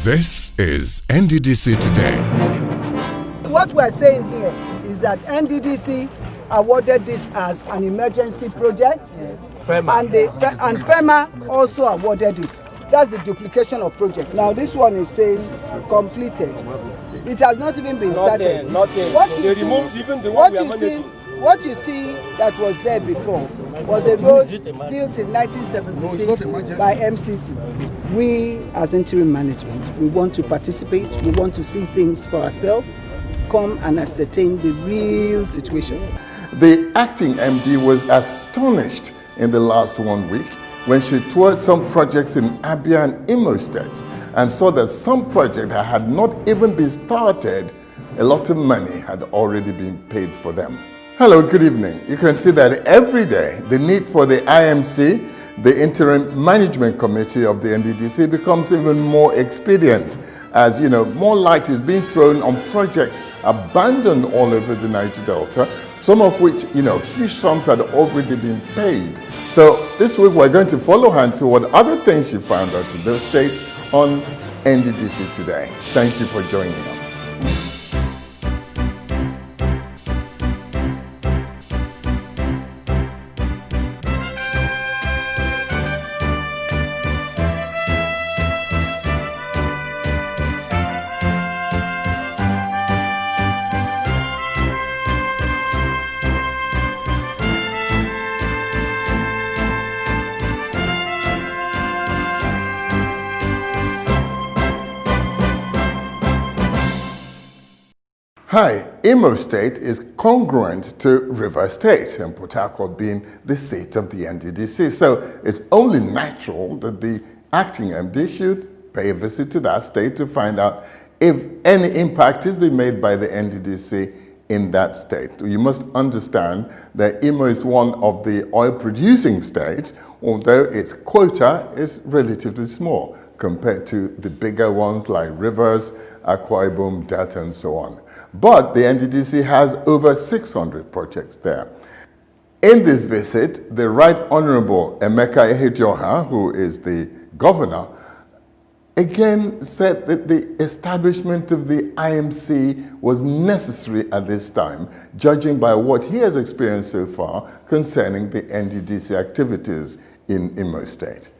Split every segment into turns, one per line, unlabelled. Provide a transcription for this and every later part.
This is NDDC Today.
What we're saying here is that NDDC awarded this as an emergency project, and FEMA also awarded it. That's the duplication of projects. Now this one is saying completed. It has not even been started. What you see that was there before was a road built in 1976 by MCC. We as interim management, we want to participate, we want to see things for ourselves, come and ascertain the real situation.
The acting MD was astonished in the last 1 week when she toured some projects in Abia and Imo states and saw that some projects that had not even been started, a lot of money had already been paid for them. Hello, good evening. You can see that every day the need for the IMC, the Interim Management Committee of the NDDC, becomes even more expedient as more light is being thrown on projects abandoned all over the Niger Delta, some of which, huge sums had already been paid. So this week we're going to follow her and see what other things she found out in those states on NDDC Today. Thank you for joining us. Hi, Imo State is congruent to River State, and Port Harcourt being the seat of the NDDC. So it's only natural that the acting MD should pay a visit to that state to find out if any impact is being made by the NDDC in that state. You must understand that Imo is one of the oil-producing states, although its quota is relatively small compared to the bigger ones like Rivers, Akwa Ibom, Delta, and so on. But the NDDC has over 600 projects there. In this visit, the Right Honorable Emeka Ihedioha, who is the governor, again said that the establishment of the IMC was necessary at this time, judging by what he has experienced so far concerning the NDDC activities in Imo State.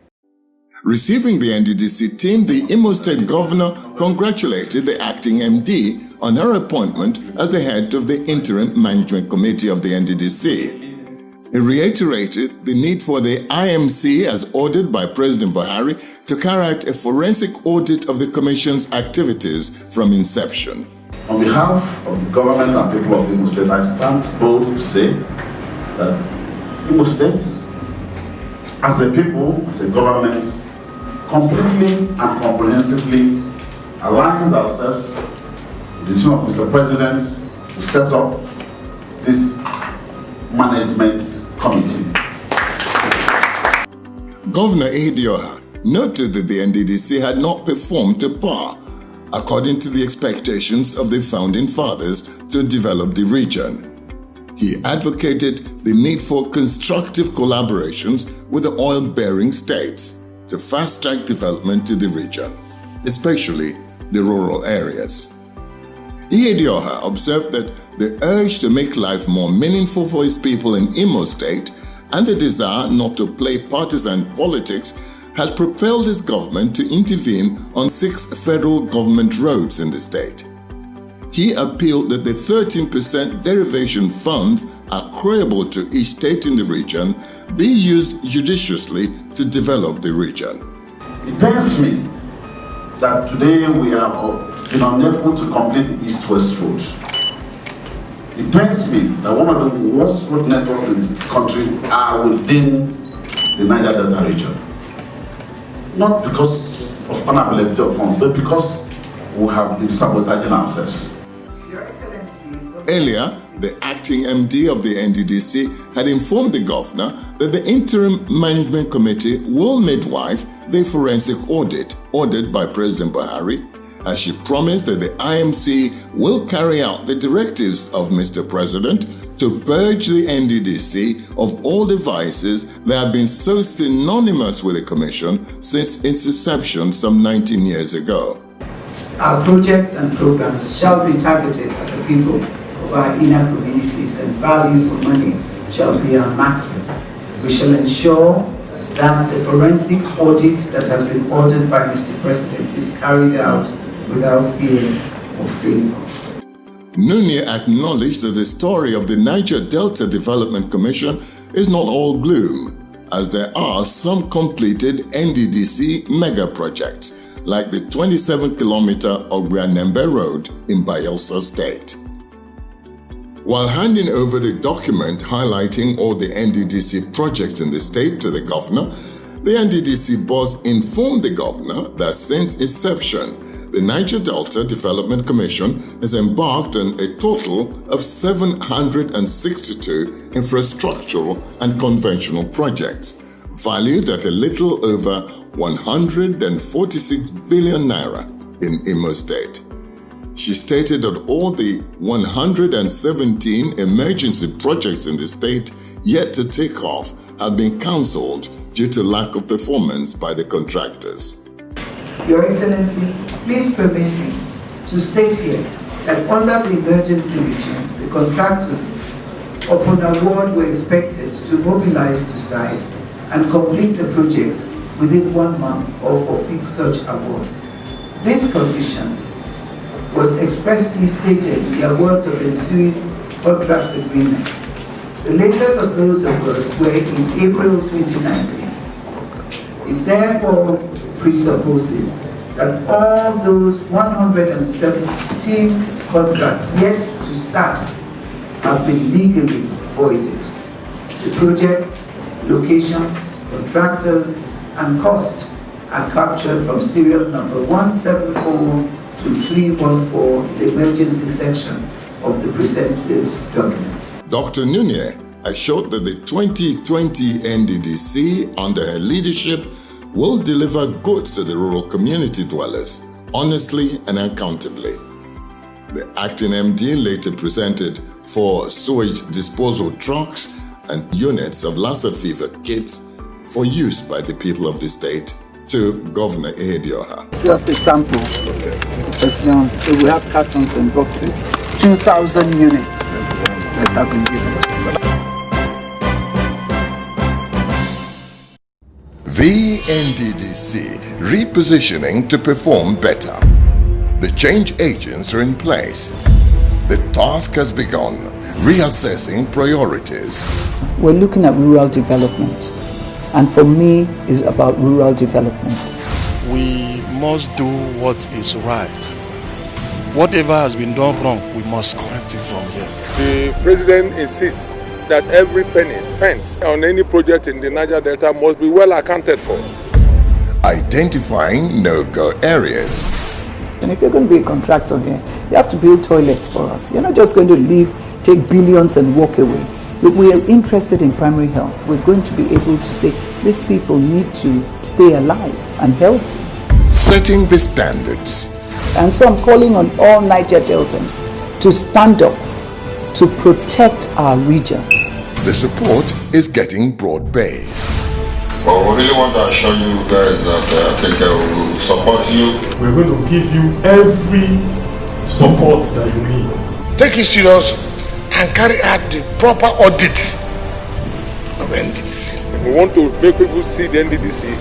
Receiving the NDDC team, the Imo State Governor congratulated the acting MD on her appointment as the head of the Interim Management Committee of the NDDC. He reiterated the need for the IMC, as ordered by President Buhari, to carry out a forensic audit of the Commission's activities from inception.
On behalf of the government and people of Imo State, I stand bold to say that Imo State, as a people, as a government, completely and comprehensively aligns ourselves with the decision of Mr. President to set up this management committee.
Governor Ihedioha noted that the NDDC had not performed to par, according to the expectations of the founding fathers to develop the region. He advocated the need for constructive collaborations with the oil-bearing states to fast-track development to the region, especially the rural areas. Ihedioha observed that the urge to make life more meaningful for his people in Imo State and the desire not to play partisan politics has propelled his government to intervene on 6 federal government roads in the state. He appealed that the 13% derivation funds accruable to each state in the region be used judiciously to develop the region.
It pains me that today we have been unable to complete the East-West road. It pains me that one of the worst road networks in this country are within the Niger Delta region. Not because of unavailability of funds, but because we have been sabotaging ourselves.
Earlier, the acting MD of the NDDC had informed the governor that the Interim Management Committee will midwife the forensic audit ordered by President Buhari, as she promised that the IMC will carry out the directives of Mr. President to purge the NDDC of all the vices that have been so synonymous with the Commission since its inception some 19 years ago.
Our projects and programs shall be targeted at the people of our inner communities, and value for money shall be our maxim. We shall ensure that the forensic audit that has been ordered by Mr. President is carried out without fear or favor.
Nunez acknowledged that the story of the Niger Delta Development Commission is not all gloom, as there are some completed NDDC mega projects, like the 27-kilometer Ogbianembe Road in Bayelsa State. While handing over the document highlighting all the NDDC projects in the state to the governor, the NDDC boss informed the governor that since inception, the Niger Delta Development Commission has embarked on a total of 762 infrastructural and conventional projects, valued at a little over 146 billion naira in Imo State. She stated that all the 117 emergency projects in the state yet to take off have been cancelled due to lack of performance by the contractors.
Your Excellency, please permit me to state here that under the emergency regime, the contractors upon award were expected to mobilize to site and complete the projects within 1 month or forfeit such awards. This condition was expressly stated in the awards of ensuing contract agreements. The latest of those awards were in April 2019. It therefore presupposes that all those 117 contracts yet to start have been legally voided. The projects, locations, contractors, and cost are captured from serial number 174 to 314, the emergency section of the presented document.
Dr. Nunez assured that the 2020 NDDC, under her leadership, will deliver goods to the rural community dwellers, honestly and accountably. The acting MD later presented 4 sewage disposal trucks and units of Lassa fever kits for use by the people of the state to Governor Ehedioha.
Just a sample. So we have cartons and boxes, 2,000 units that have been given.
The NDDC repositioning to perform better. The change agents are in place. The task has begun, reassessing priorities.
We're looking at rural development, and for me, it's about rural development.
We must do what is right. Whatever has been done wrong, we must correct it from here.
The president insists that every penny spent on any project in the Niger Delta must be well accounted for.
Identifying no-go areas.
And if you're going to be a contractor here, you have to build toilets for us. You're not just going to leave, take billions and walk away. We are interested in primary health. We're going to be able to say, these people need to stay alive and healthy.
Setting the standards.
And so I'm calling on all Niger Deltans to stand up to protect our region.
The support is getting broad-based.
Well, we really want to assure you guys that I think we will support you.
We're going to give you every support that you need.
Take it serious and carry out the proper audit of NDDC.
We want to make people see the NDDC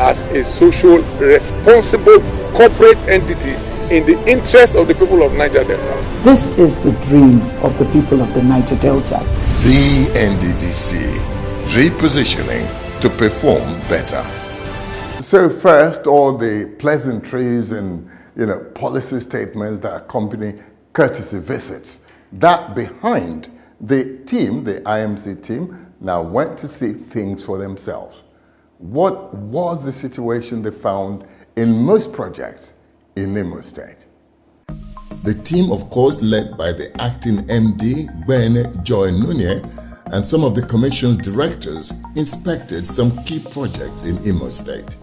as a social, responsible corporate entity in the interest of the people of Niger Delta.
This is the dream of the people of the Niger Delta.
The NDDC, repositioning to perform better. So first, all the pleasantries and policy statements that accompany courtesy visits. That behind, the team, the IMC team, now went to see things for themselves. What was the situation they found in most projects in Imo State? The team, of course, led by the acting MD, Ben Joy Nunez, and some of the Commission's directors inspected some key projects in Imo State.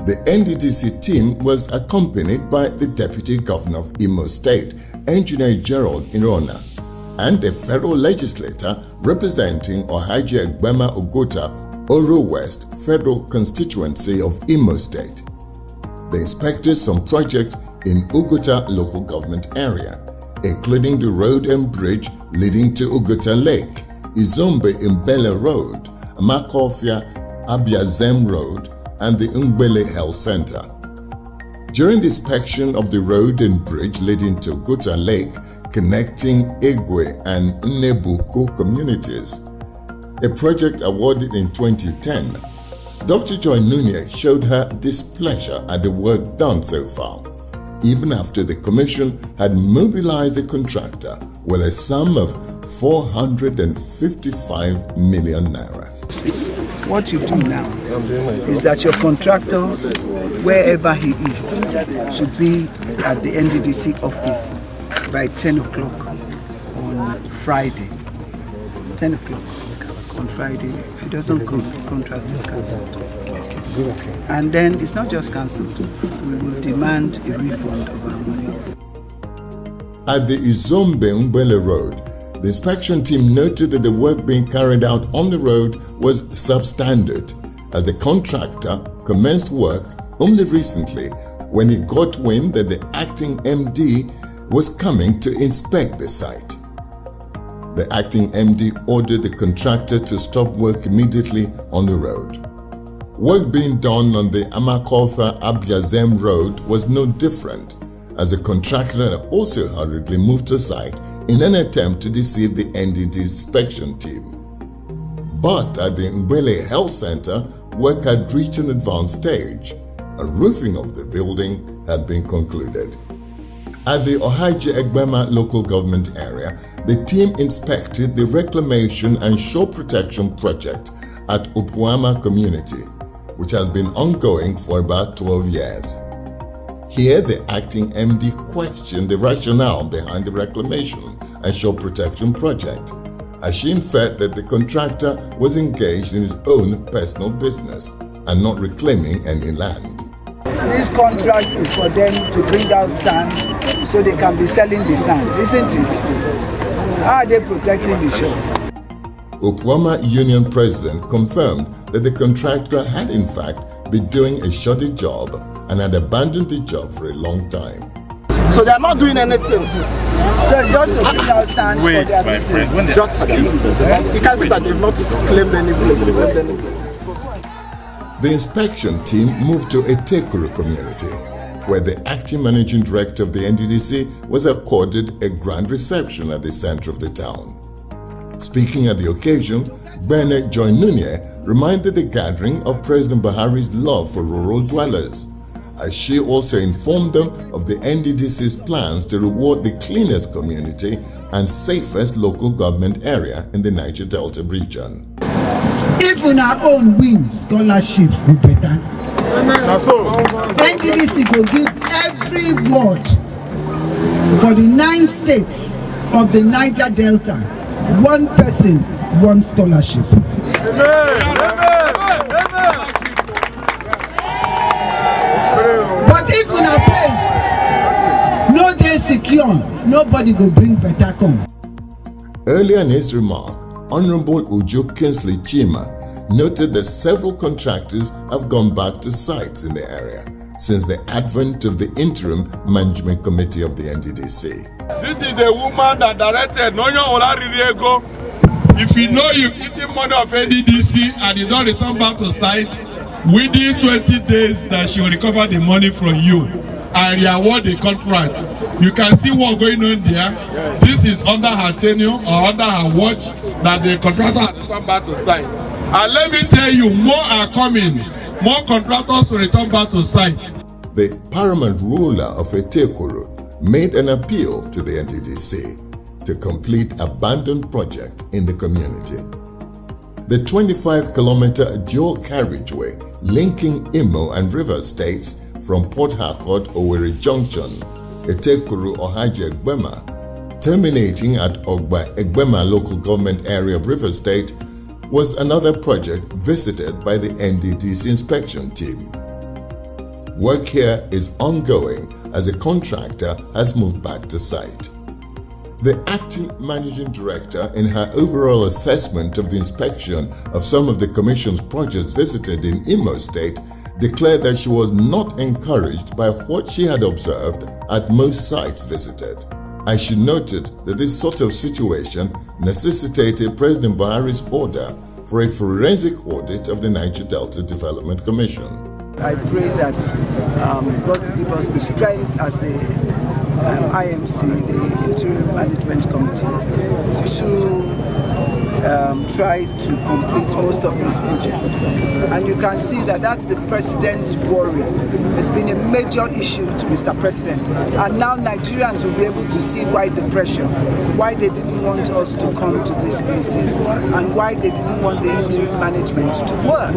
The NDDC team was accompanied by the Deputy Governor of Imo State, Engineer Gerald Irona, and a federal legislator representing Ohaji Egbema Ogota, Oro West Federal Constituency of Imo State. They inspected some projects in Ugota local government area, including the road and bridge leading to Ugota Lake, Izombe Mbele Road, Makofia Abiazem Road, and the Mbele Health Center. During the inspection of the road and bridge leading to Ugota Lake, connecting Egwe and Nnebuko communities, a project awarded in 2010, Dr. Joy Nunez showed her displeasure at the work done so far, even after the commission had mobilized the contractor with a sum of 455 million naira.
What you do now is that your contractor, wherever he is, should be at the NDDC office by 10 o'clock on Friday. 10 o'clock on Friday. If he doesn't go, the contract is cancelled. And then it's not just cancelled, we will demand a refund of our money.
At the Izombe Mbele Road, the inspection team noted that the work being carried out on the road was substandard, as the contractor commenced work only recently when he got wind that the acting MD was coming to inspect the site. The acting MD ordered the contractor to stop work immediately on the road. Work being done on the Amakofa Abiazem Road was no different, as the contractor had also hurriedly moved to site in an attempt to deceive the NDD inspection team. But at the Mbele Health Center, work had reached an advanced stage. A roofing of the building had been concluded. At the Ohaji Egbema local government area, the team inspected the reclamation and shore protection project at Upuama community, which has been ongoing for about 12 years. Here, the acting MD questioned the rationale behind the reclamation and shore protection project, as she inferred that the contractor was engaged in his own personal business and not reclaiming any land.
This contract is for them to bring out sand so they can be selling the sand, isn't it? How are they protecting the shore?
Upuama Union President confirmed that the contractor had in fact been doing a shoddy job and had abandoned the job for a long time.
So they are not doing anything.
So just to bring out sand for their business.
You can see that they've not claimed any place.
The inspection team moved to Etekuru community, where the acting managing director of the NDDC was accorded a grand reception at the center of the town. Speaking at the occasion, Bernard Joy Nunez reminded the gathering of President Buhari's love for rural dwellers, as she also informed them of the NDDC's plans to reward the cleanest community and safest local government area in the Niger Delta region.
If una own win, scholarships go better. NDDC go give every ward for the 9 states of the Niger Delta, 1 person, 1 scholarship. But if una place no dey secure, nobody go bring better come.
Earlier in his remark, Honorable Ujo Kinsley Chima noted that several contractors have gone back to sites in the area since the advent of the interim management committee of the NDDC.
This is the woman that directed Noyo Olaririego. If you know you've eaten money of NDDC and you don't return back to site, within 20 days that she will recover the money from you and reward the contract. You can see what's going on there. This is under her tenure or under her watch that the contractor has returned back to site. And let me tell you, more are coming. More contractors will return back to site.
The paramount ruler of Etekuru made an appeal to the NDDC to complete abandoned projects in the community. The 25-kilometer dual carriageway linking Imo and River States from Port Harcourt Owerri Junction, Etekuru Ohaji Egbema, terminating at Ogba Egbema local government area of River State, was another project visited by the NDDC inspection team. Work here is ongoing as a contractor has moved back to site. The acting managing director, in her overall assessment of the inspection of some of the commission's projects visited in Imo State,
declared that she was not encouraged by what she had observed at most sites visited. And she noted that this sort of situation necessitated President Buhari's order for a forensic audit of the Niger Delta Development Commission.
I pray that God will give us the strength as the IMC, the Interim Management Committee, to try to complete most of these projects. And you can see that that's the President's worry. It's been a major issue to Mr. President. And now Nigerians will be able to see why the pressure, why they didn't want us to come to these places, and why they didn't want the interim management to work.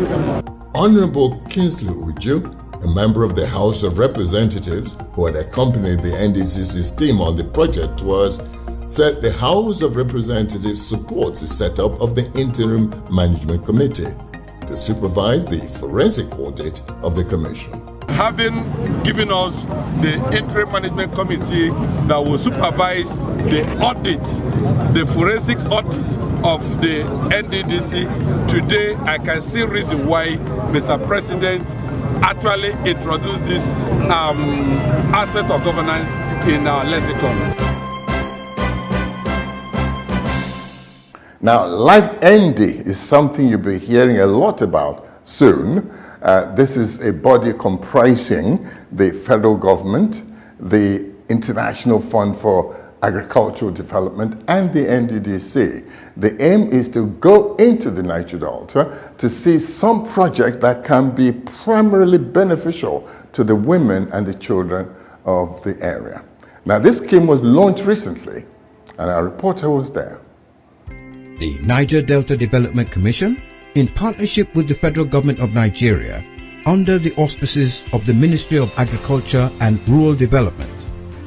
Honorable Kingsley Uju, a member of the House of Representatives who had accompanied the NDDC's team on the project, said the House of Representatives supports the setup of the Interim Management Committee to supervise the forensic audit of the Commission.
Having given us the Interim Management Committee that will supervise the audit, the forensic audit of the NDDC, today I can see reason why Mr. President actually introduced this aspect of governance in our lexicon.
Now, Life ND is something you'll be hearing a lot about soon. This is a body comprising the federal government, the International Fund for Agricultural Development, and the NDDC. The aim is to go into the Niger Delta to see some projects that can be primarily beneficial to the women and the children of the area. Now, this scheme was launched recently, and our reporter was there.
The Niger Delta Development Commission, in partnership with the Federal Government of Nigeria, under the auspices of the Ministry of Agriculture and Rural Development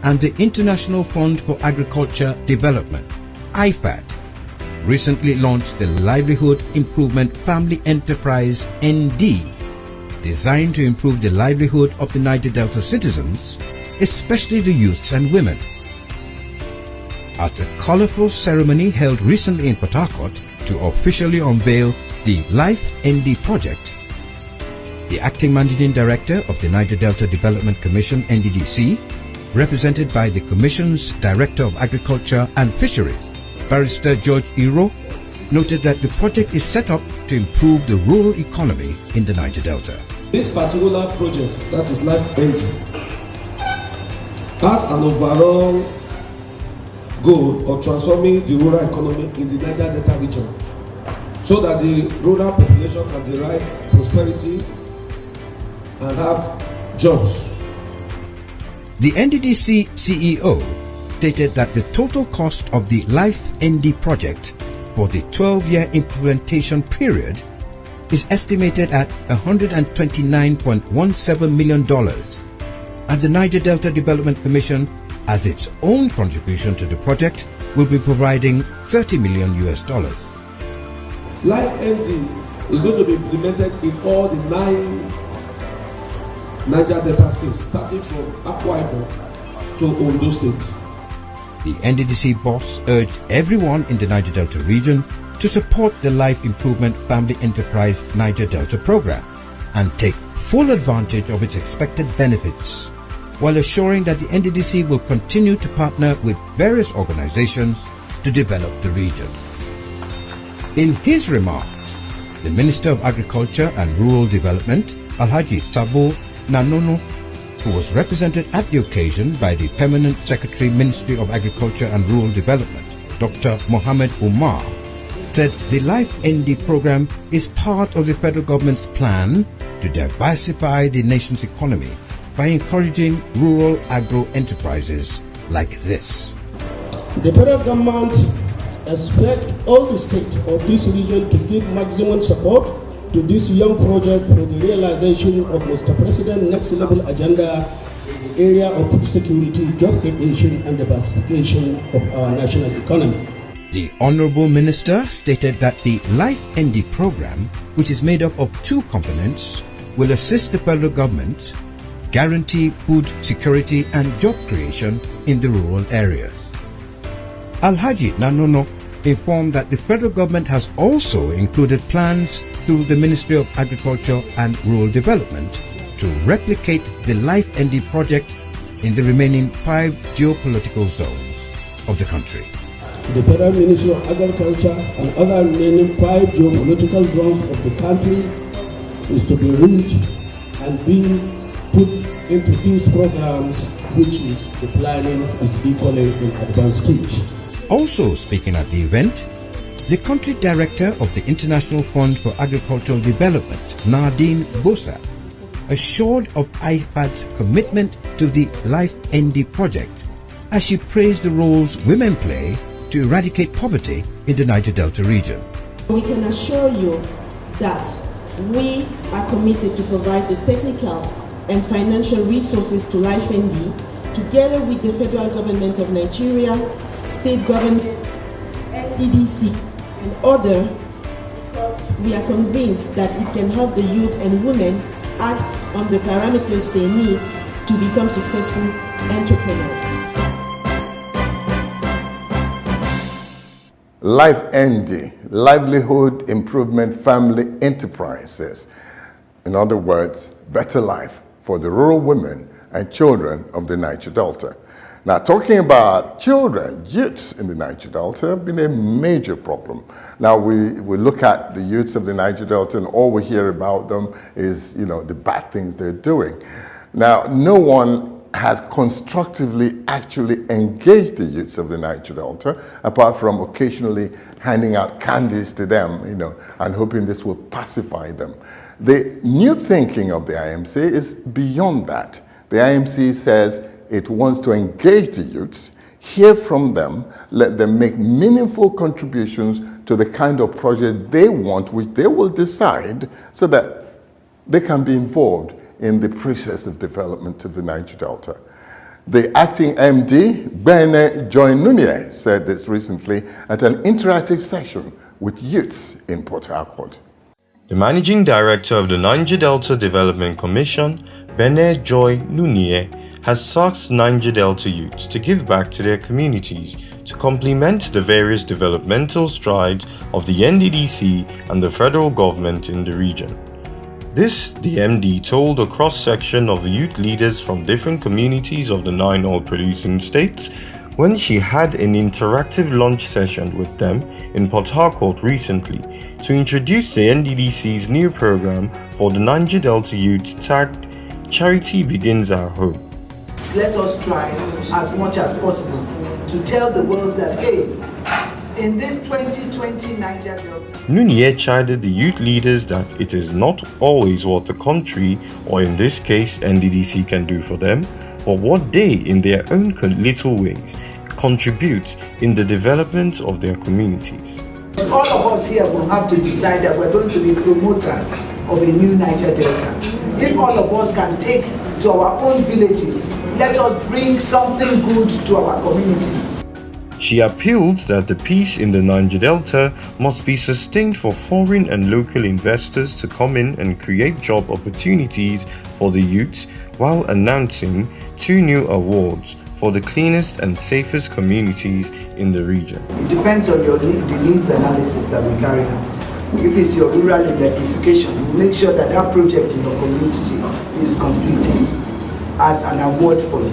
and the International Fund for Agriculture Development, IFAD, recently launched the Livelihood Improvement Family Enterprise ND, designed to improve the livelihood of the Niger Delta citizens, especially the youths and women. At a colorful ceremony held recently in Port Harcourt to officially unveil the Life ND project, the acting managing director of the Niger Delta Development Commission NDDC, represented by the Commission's Director of Agriculture and Fisheries, Barrister George Iro, noted that the project is set up to improve the rural economy in the Niger Delta.
This particular project, that is Life ND, has an overall goal of transforming the rural economy in the Niger Delta region so that the rural population can derive prosperity and have jobs.
The NDDC CEO stated that the total cost of the Life ND project for the 12-year implementation period is estimated at $129.17 million, and the Niger Delta Development Commission, as its own contribution to the project, will be providing $30 million.
Life ND is going to be implemented in all the 9 Niger Delta states, starting from Akwa Ibom to Ondo State.
The NDDC boss urged everyone in the Niger Delta region to support the Life Improvement Family Enterprise Niger Delta program and take full advantage of its expected benefits, while assuring that the NDDC will continue to partner with various organizations to develop the region. In his remarks, the Minister of Agriculture and Rural Development, Alhaji Sabo Nanono, who was represented at the occasion by the Permanent Secretary, Ministry of Agriculture and Rural Development, Dr. Mohammed Umar, said the Life ND program is part of the federal government's plan to diversify the nation's economy by encouraging rural agro-enterprises like this.
The federal government expects all the states of this region to give maximum support to this young project for the realization of Mr. President's next level agenda in the area of food security, job creation, and diversification of our national economy.
The Honorable Minister stated that the Life ND program, which is made up of 2 components, will assist the federal government guarantee food security and job creation in the rural areas. Alhaji Nanono informed that the federal government has also included plans to the Ministry of Agriculture and Rural Development to replicate the Life ND project in the remaining 5 geopolitical zones of the country.
The Federal Ministry of Agriculture and other remaining 5 geopolitical zones of the country is to be reached and be put into these programs, which is the planning is equally in advanced stage. Also
speaking at the event, the country director of the International Fund for Agricultural Development, Nadine Bosa, assured of IFAD's commitment to the Life ND project as she praised the roles women play to eradicate poverty in the Niger Delta region.
We can assure you that we are committed to provide the technical and financial resources to Life ND together with the federal government of Nigeria, state government, NDDC, and other. We are convinced that it can help the youth and women act on the parameters they need to become successful entrepreneurs.
Life ND, Livelihood Improvement Family Enterprises. In other words, better life for the rural women and children of the Niger Delta. Now, talking about children, youths in the Niger Delta have been a major problem. Now, we look at the youths of the Niger Delta and all we hear about them is, the bad things they're doing. Now, no one has constructively actually engaged the youths of the Niger Delta, apart from occasionally handing out candies to them, and hoping this will pacify them. The new thinking of the IMC is beyond that. The IMC says it wants to engage the youths, hear from them, let them make meaningful contributions to the kind of project they want, which they will decide, so that they can be involved in the process of development of the Niger Delta. The acting MD, Bene Joy Nunez, said this recently at an interactive session with youths in Port Harcourt.
The Managing Director of the Niger Delta Development Commission, Bene Joy Nunez, has asked Niger Delta youths to give back to their communities to complement the various developmental strides of the NDDC and the federal government in the region. This, the MD told a cross-section of youth leaders from different communities of the 9 oil-producing states when she had an interactive lunch session with them in Port Harcourt recently to introduce the NDDC's new program for the Niger Delta youth tagged Charity Begins at Home.
Let us try as much as possible to tell the world that, hey, in this 2020 Niger Delta.
Nunez chided the youth leaders that it is not always what the country, or in this case NDDC, can do for them, but what they, in their own little ways, contribute in the development of their communities.
All of us here will have to decide that we're going to be promoters of a new Niger Delta. If all of us can take to our own villages, let us bring something good to our communities.
She appealed that the peace in the Niger Delta must be sustained for foreign and local investors to come in and create job opportunities for the youths, while announcing 2 new awards for the cleanest and safest communities in the region.
It depends on the needs analysis that we carry out. If it's your rural electrification, we make sure that that project in your community is completed as an award for you.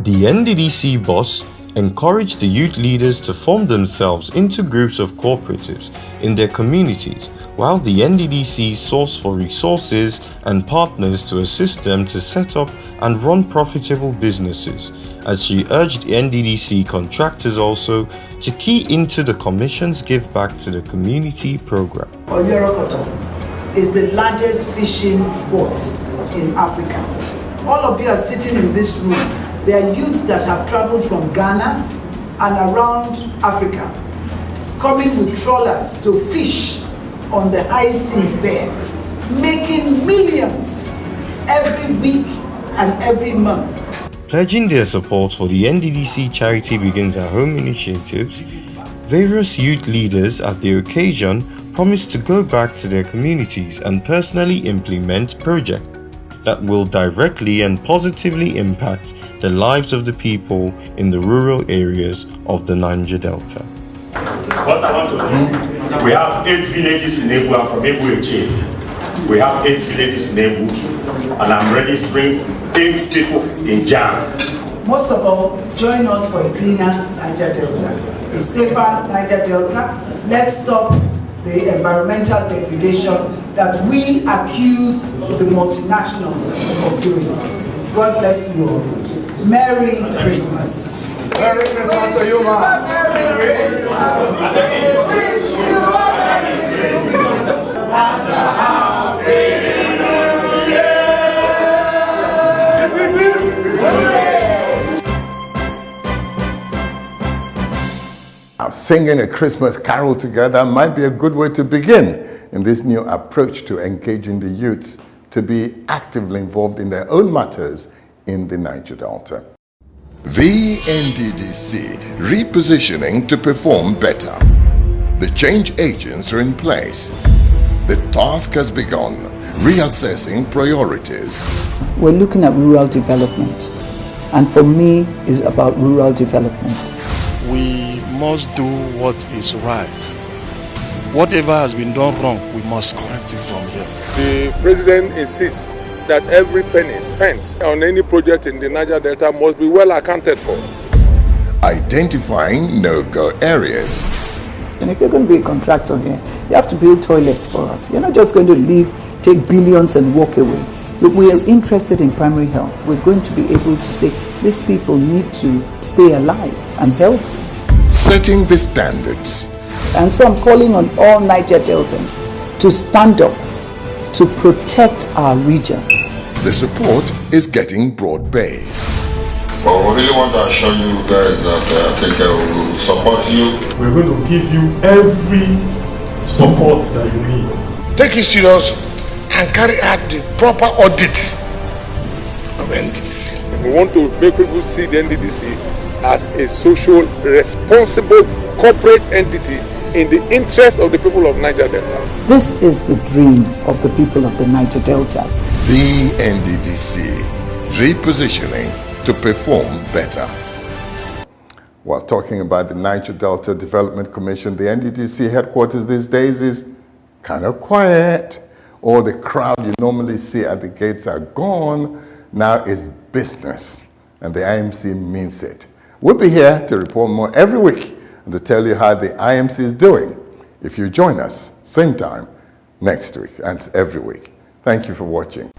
The NDDC boss encouraged the youth leaders to form themselves into groups of cooperatives in their communities, while the NDDC sourced for resources and partners to assist them to set up and run profitable businesses, as she urged NDDC contractors also to key into the Commission's Give Back to the Community program.
Oyorokoto is the largest fishing port in Africa. All of you are sitting in this room. There are youths that have traveled from Ghana and around Africa, coming with trawlers to fish on the high seas there, making millions every week and every month.
Pledging their support for the NDDC Charity Begins at Home initiatives, various youth leaders at the occasion promised to go back to their communities and personally implement projects that will directly and positively impact the lives of the people in the rural areas of the Niger Delta.
What I want to do We have 8 villages in Ebu, and from Ebu Eche. We have 8 villages in Ebu, and I'm registering 8 people in Jam.
Most of all, join us for a cleaner Niger Delta, a safer Niger Delta. Let's stop the environmental degradation that we accuse the multinationals of doing. God bless you all. Merry Christmas.
Merry Christmas to you, man. Merry Christmas.
We wish you a Merry Christmas and a Happy New Year.
Now, singing a Christmas carol together might be a good way to begin in this new approach to engaging the youths to be actively involved in their own matters in the Niger Delta.
The NDDC repositioning to perform better. The change agents are in place. The task has begun, reassessing priorities.
We're looking at rural development, and for me, it's about rural development.
We must do what is right. Whatever has been done wrong, we must correct it from here.
The president insists that every penny spent on any project in the Niger Delta must be well accounted for.
Identifying no-go areas.
And if you're going to be a contractor here, you have to build toilets for us. You're not just going to leave, take billions and walk away. We are interested in primary health. We're going to be able to say, these people need to stay alive and healthy.
Setting the standards.
And so I'm calling on all Niger Deltans to stand up to protect our region.
The support is getting broad-based.
Well, we really want to assure you guys that I think I will support you.
We're going to give you every support that you need.
Take it serious and carry out the proper audit of NDDC.
We want to make people see the NDDC as a social, responsible corporate entity in the interest of the people of Niger Delta.
This is the dream of the people of the Niger Delta.
The NDDC repositioning to perform better.
While talking about the Niger Delta Development Commission, the NDDC headquarters these days is kind of quiet. All the crowd you normally see at the gates are gone. Now it's business, and the IMC means it. We'll be here to report more every week and to tell you how the IMC is doing if you join us same time next week and every week. Thank you for watching.